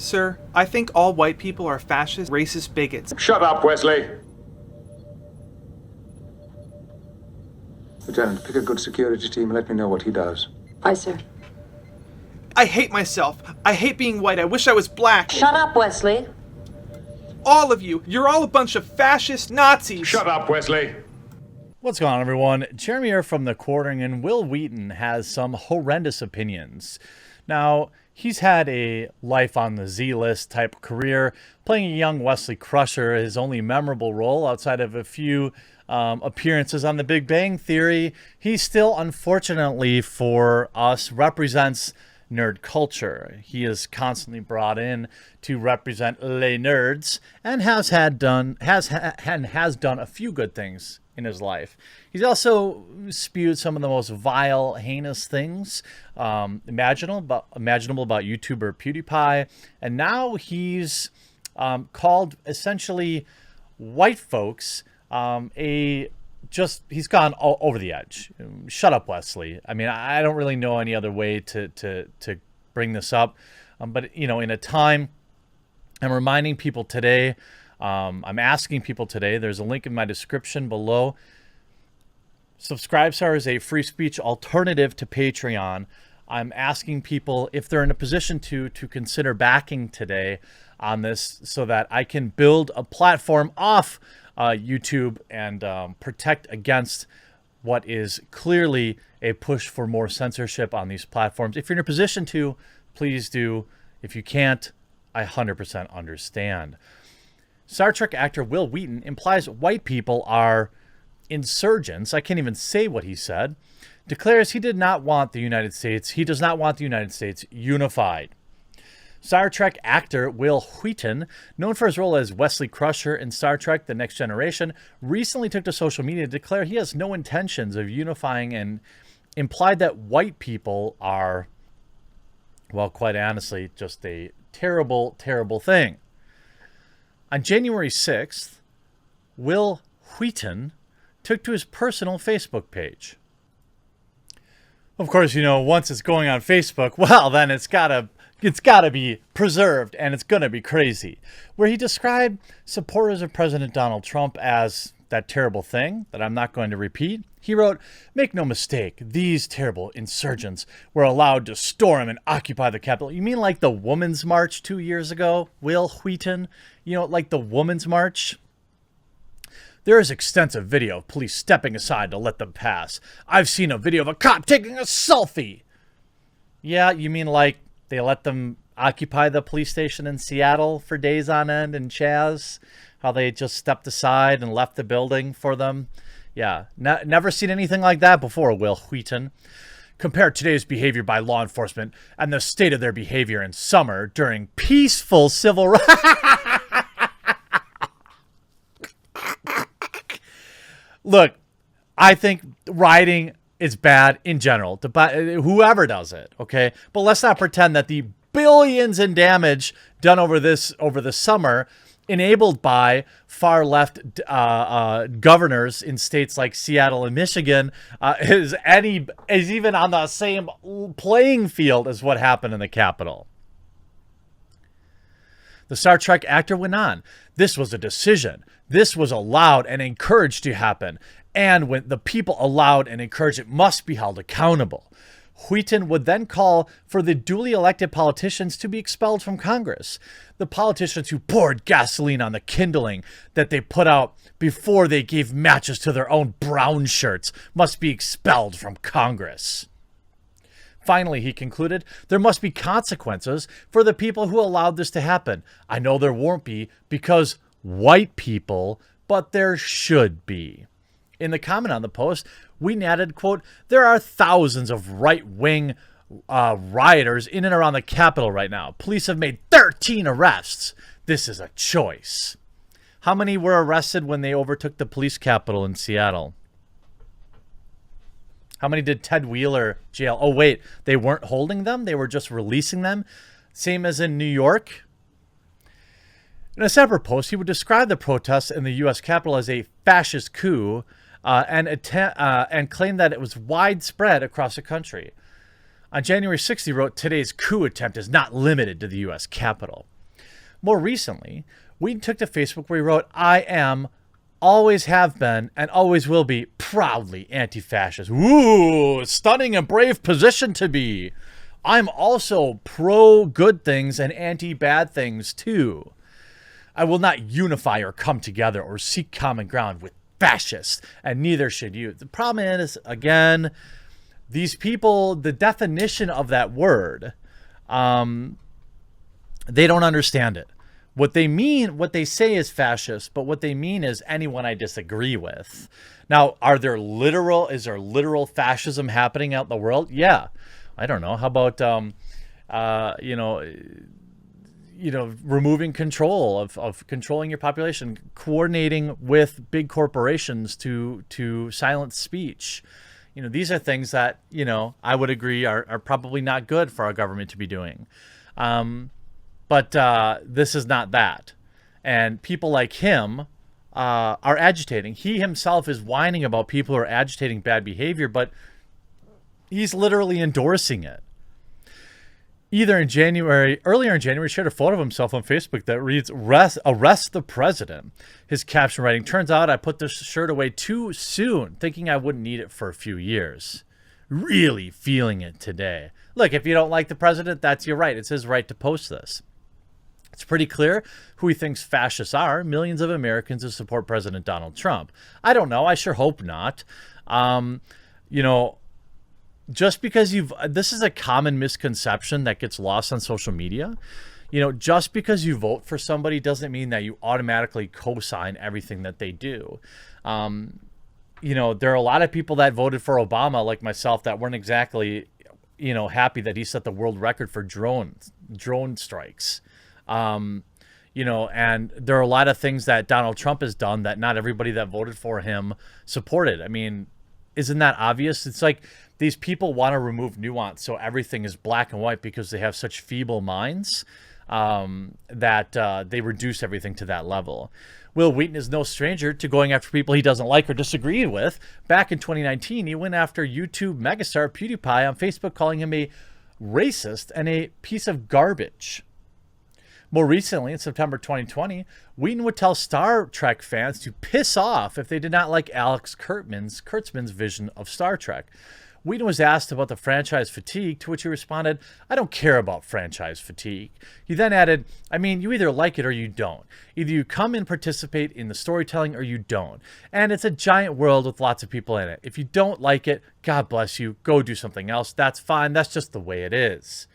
Sir, I think all white people are fascist, racist bigots. Shut up, Wesley. Lieutenant, pick a good security team and let me know what he does. Aye, sir. I hate myself. I hate being white. I wish I was black. Shut up, Wesley. All of you. You're all a bunch of fascist Nazis. Shut up, Wesley. What's going on, everyone? Jeremy here from The Quartering, and Will Wheaton has some horrendous opinions. Now, he's had a life on the Z-list type career, playing a young Wesley Crusher, his only memorable role outside of a few appearances on The Big Bang Theory. He still, unfortunately for us, represents nerd culture. He is constantly brought in to represent les nerds, and has done a few good things in his life. He's also spewed some of the most vile, heinous things imaginable about YouTuber PewDiePie, and now he's called essentially white folks he's gone all over the edge. Shut up, Wesley. I mean, I don't really know any other way to bring this up, but you know, in a time, I'm reminding people today. I'm asking people today, there's a link in my description below. Subscribestar is a free speech alternative to Patreon. I'm asking people if they're in a position to consider backing today on this so that I can build a platform off YouTube and protect against what is clearly a push for more censorship on these platforms. If you're in a position to, please do. If you can't, I 100% understand. Star Trek actor Will Wheaton implies white people are insurgents. I can't even say what he said. Declares he did not want the United States. He does not want the United States unified. Star Trek actor Will Wheaton, known for his role as Wesley Crusher in Star Trek The Next Generation, recently took to social media to declare he has no intentions of unifying and implied that white people are, well, quite honestly, just a terrible, terrible thing. On January 6th, Will Wheaton took to his personal Facebook page. Of course, you know, once it's going on Facebook, well, then it's gotta be preserved, and it's gonna be crazy. Where he described supporters of President Donald Trump as that terrible thing that I'm not going to repeat. He wrote, "Make no mistake, these terrible insurgents were allowed to storm and occupy the Capitol." You mean like the Women's March 2 years ago, Will Wheaton? You know, like the Women's March? "There is extensive video of police stepping aside to let them pass. I've seen a video of a cop taking a selfie." Yeah, you mean like they let them occupy the police station in Seattle for days on end in Chaz? How they just stepped aside and left the building for them? Yeah, never seen anything like that before, Will Wheaton. Compare today's behavior by law enforcement and the state of their behavior in summer during peaceful civil rights. Look, I think rioting is bad in general, whoever does it, okay? But let's not pretend that the billions in damage done over the summer, enabled by far left governors in states like Seattle and Michigan, is even on the same playing field as what happened in the Capitol. The Star Trek actor went on, "This was a decision. This was allowed and encouraged to happen. And when the people allowed and encouraged it must be held accountable." Wheaton would then call for the duly elected politicians to be expelled from Congress. The politicians who poured gasoline on the kindling that they put out before they gave matches to their own brown shirts must be expelled from Congress. Finally, he concluded, "There must be consequences for the people who allowed this to happen. I know there won't be because white people, but there should be." In the comment on the post, Wheaton added, quote, "There are thousands of right-wing rioters in and around the Capitol right now. Police have made 13 arrests. This is a choice." How many were arrested when they overtook the police capitol in Seattle? How many did Ted Wheeler jail? Oh, wait, they weren't holding them? They were just releasing them? Same as in New York? In a separate post, he would describe the protests in the U.S. Capitol as a fascist coup and claim that it was widespread across the country. On January 6th, he wrote, "Today's coup attempt is not limited to the U.S. Capitol." More recently, Wheaton took to Facebook where he wrote, "I am, always have been, and always will be proudly anti-fascist." Ooh, stunning and brave position to be. I'm also pro-good things and anti-bad things too. I will not unify or come together or seek common ground with fascists, and neither should you. The problem is, again, these people, the definition of that word, they don't understand it. What they mean, what they say is fascist, but what they mean is anyone I disagree with. Now, is there literal fascism happening out in the world? Yeah. I don't know. How about, removing control of controlling your population, coordinating with big corporations to silence speech. These are things that, I would agree are probably not good for our government to be doing. But this is not that. And people like him are agitating. He himself is whining about people who are agitating bad behavior, but he's literally endorsing it. Earlier in January, shared a photo of himself on Facebook that reads, "Arrest the president." His caption writing, "Turns out I put this shirt away too soon, thinking I wouldn't need it for a few years. Really feeling it today." Look, if you don't like the president, that's your right. It's his right to post this. It's pretty clear who he thinks fascists are. Millions of Americans who support President Donald Trump. I don't know. I sure hope not. Just because this is a common misconception that gets lost on social media. Just because you vote for somebody doesn't mean that you automatically co-sign everything that they do. There are a lot of people that voted for Obama, like myself, that weren't exactly, happy that he set the world record for drone strikes. And there are a lot of things that Donald Trump has done that not everybody that voted for him supported. I mean, isn't that obvious? It's like these people want to remove nuance so everything is black and white because they have such feeble minds that they reduce everything to that level. Will Wheaton is no stranger to going after people he doesn't like or disagree with. Back in 2019, he went after YouTube megastar PewDiePie on Facebook, calling him a racist and a piece of garbage. More recently, in September 2020, Wheaton would tell Star Trek fans to piss off if they did not like Alex Kurtzman's vision of Star Trek. Wheaton was asked about the franchise fatigue, to which he responded, "I don't care about franchise fatigue." He then added, "I mean, you either like it or you don't. Either you come and participate in the storytelling or you don't. And it's a giant world with lots of people in it. If you don't like it, God bless you, go do something else. That's fine. That's just the way it is."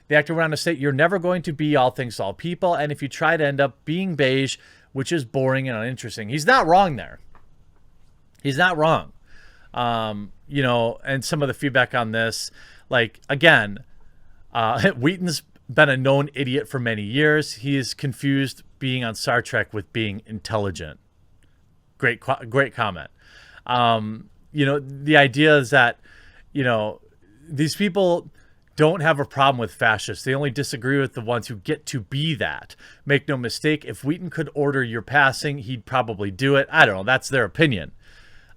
The actor went on to state, "You're never going to be all things to all people, and if you try to end up being beige, which is boring and uninteresting." He's not wrong there. He's not wrong. And some of the feedback on this, like, again, Wheaton's been a known idiot for many years. He is confused being on Star Trek with being intelligent. Great comment. The idea is that, these people don't have a problem with fascists. They only disagree with the ones who get to be that. Make no mistake, if Wheaton could order your passing, he'd probably do it. I don't know. That's their opinion.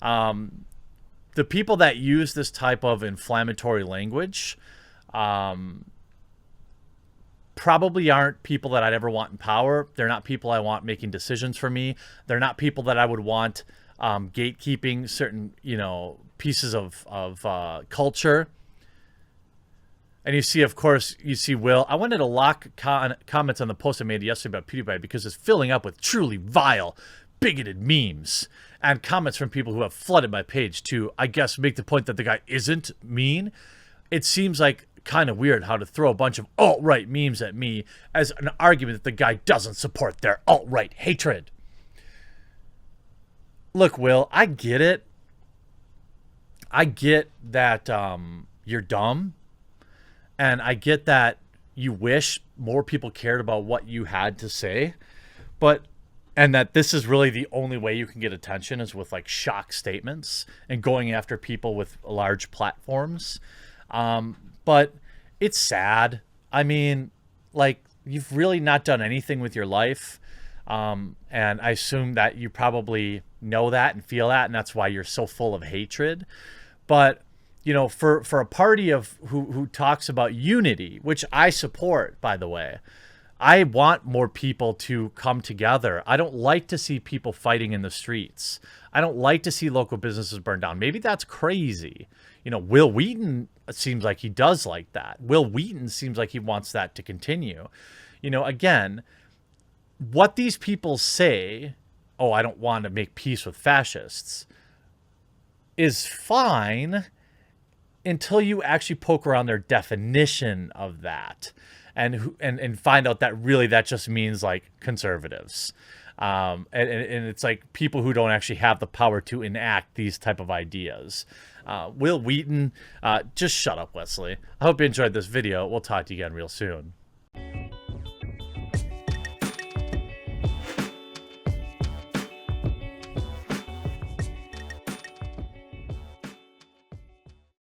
The people that use this type of inflammatory language probably aren't people that I'd ever want in power. They're not people I want making decisions for me. They're not people that I would want gatekeeping certain, pieces of culture. And you see, of course, Will. I wanted to lock comments on the post I made yesterday about PewDiePie because it's filling up with truly vile, bigoted memes and comments from people who have flooded my page to, I guess, make the point that the guy isn't mean. It seems like kind of weird how to throw a bunch of alt-right memes at me as an argument that the guy doesn't support their alt-right hatred. Look, Will, I get it. I get that you're dumb. And I get that you wish more people cared about what you had to say, and that this is really the only way you can get attention is with like shock statements and going after people with large platforms. But it's sad. I mean, like, you've really not done anything with your life. And I assume that you probably know that and feel that, and that's why you're so full of hatred. But for a party of who talks about unity, which I support, by the way, I want more people to come together. I don't like to see people fighting in the streets. I don't like to see local businesses burn down. Maybe that's crazy. You know, Will Wheaton seems like he does like that. Will Wheaton seems like he wants that to continue. You know, again, what these people say, oh, I don't want to make peace with fascists, is fine until you actually poke around their definition of that and find out that really that just means like conservatives. And it's like people who don't actually have the power to enact these type of ideas. Will Wheaton, just shut up, Wesley. I hope you enjoyed this video. We'll talk to you again real soon.